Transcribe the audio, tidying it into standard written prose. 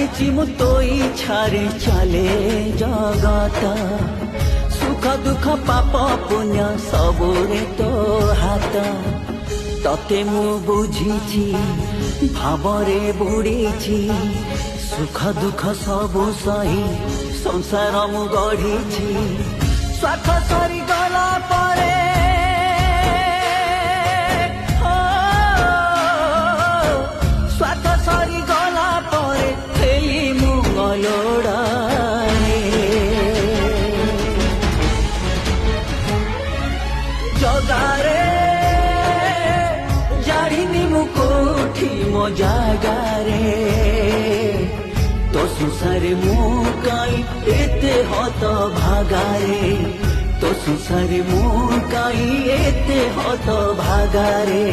জানিছি মু তো ইচ্ছারে চালে জগত সুখ দুঃখ পাপ পুণ্য সবুরে তো হাত ততে মু বুঝিছি ভাবরে বুড়িছি সুখ দুঃখ সবু সহি সংসার মু গঢ়িছি স্বার্থ সরি গলা পরে जगारे जाड़िनी मु कोठी मो जागारे तो सुसारे मु काई एते हत भागारे तो सुसारे मु काई एते हत भागारे।